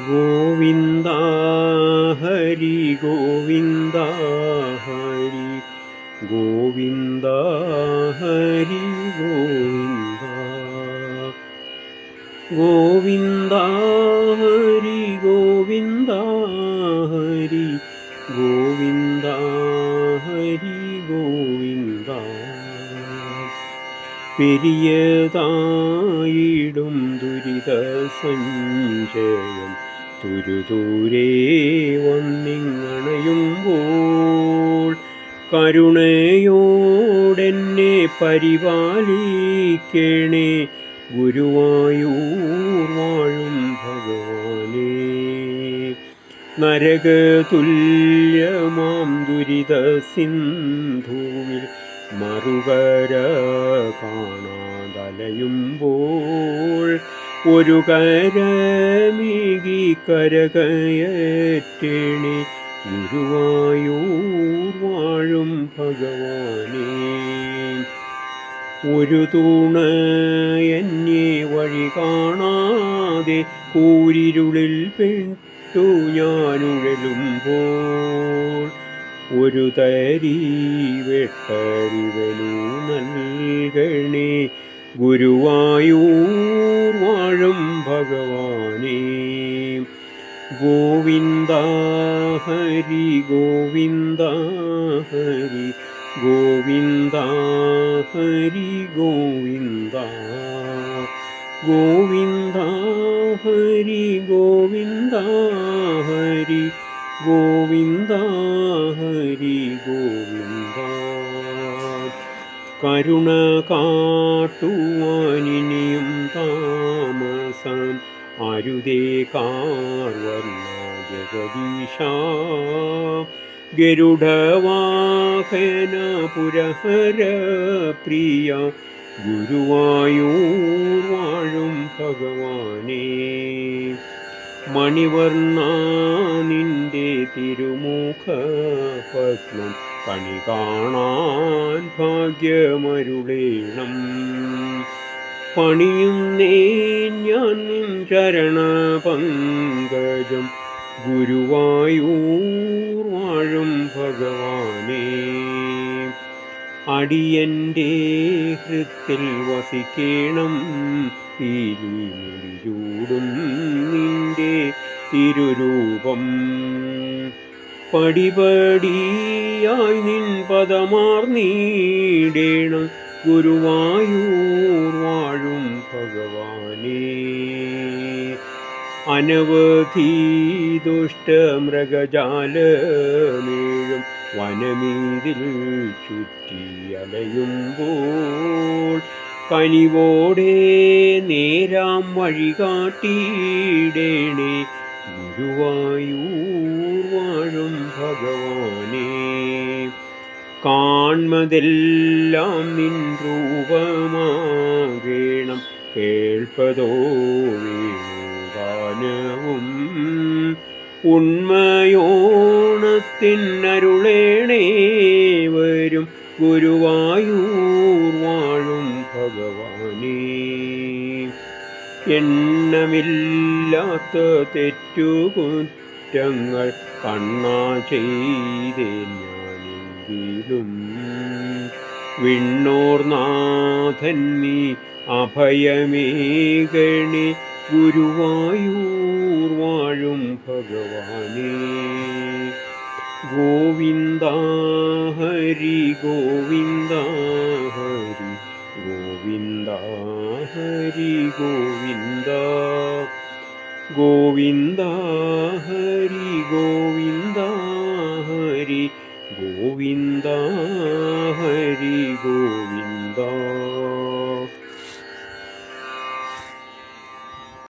ഗോവിന്ദ ഹരി ഗോവിന്ദ ഹരി ഗോവിന്ദ ഹരി ഗോവിന്ദ ഗോവിന്ദ ഹരി ഗോവിന്ദ ഹരി ഗോവിന്ദ ഹരി ഗോവിന്ദ പെരിയതായിടും ദുരിത സഞ്ചയം തുരുതൂരേ വന്നിങ്ങണയുമ്പോൾ കരുണയോടെന്നെ പരിപാലിക്കണേ ഗുരുവായൂർ വാഴും ഭഗവാനേ. നരകതുല്യമാം ദുരിത സിന്ധുവിൽ മറുകര കാണാതലയുമ്പോൾ ഒരു കരമികി കരകയറ്റണേ ഗുരുവായൂർ വാഴും ഭഗവാനേ. ഒരു തുണയന്യേ വഴി കാണാതെ കൂരിരുളിൽ പെട്ടു ഞാനുഴലുമ്പോൾ ഒരു തരി വെട്ടരിവനു നൽകണേ ഗുരുവായൂർ വാഴും ഭഗവാനേ. ഗോവിന്ദ ഹരി ഗോവിന്ദ ഹരി ഗോവിന്ദ ഹരി ഗോവിന്ദ ഗോവിന്ദ ഹരി ഗോവിന്ദ ഹരി ഗോവിന്ദ ഹരി ഗോവിന്ദ. കരുണ കാട്ടുവാനിനിയും താമസം അരുതേ കാർവർണ്ണ ജഗദീശ. ഗരുഡവാഹന പുരഹര പ്രിയ ഗുരുവായൂർ വാഴും ഭഗവാനേ. മണിവർണ്ണ നിന്റെ തിരുമുഖ പത്മം കണി കാണാൻ ഭാഗ്യമരുളേണം. പണിയുന്നേ ഞാൻ നിൻ ചരണപങ്കജം ഗുരുവായൂർ വാഴും ഭഗവാനേ. അടിയൻ്റെ ഹൃത്തിൽ വസിക്കേണം പീലിമുടിചൂടും നിന്റെ തിരുരൂപം. പടിപടിയായി നിൻ പദമാർന്നീടേണം ഗുരുവായൂർ വാഴും ഭഗവാനേ. അനവധി ദുഷ്ടമൃഗജാലമേഴും വനമീതിൽ ചുറ്റിയലയുമ്പോൾ കനിവോടെ നേരാം വഴി കാട്ടിയിടേണേ ഗുരുവായൂർ വാഴും ഭഗവാനേ. കാൺമതെല്ലാം നിൻ രൂപമാകേണം കേൾപ്പതോ വേണുഗാനവും ഉണ്മയോണത്തിനരുളേണേ വരും ഗുരുവായൂർ വാഴും ഭഗവാനേ. എണ്ണമില്ലാത്ത തെറ്റുകുറ്റങ്ങൾ കണ്ണാ ചെയ്തേൻ ഞാനെങ്കിലും വിണ്ണോർനാഥൻ നീ അഭയമേകണേ ഗുരുവായൂർ വാഴും ഭഗവാനേ. ഗോവിന്ദ ഹരി ഗോവിന്ദ ഹരി ഗോവിന്ദ ഹരി ഗോവിന്ദ ഗോവിന്ദ ഹരി ഗോവിന്ദ ഹരി ഗോവിന്ദ ഹരി ഗോവിന്ദ.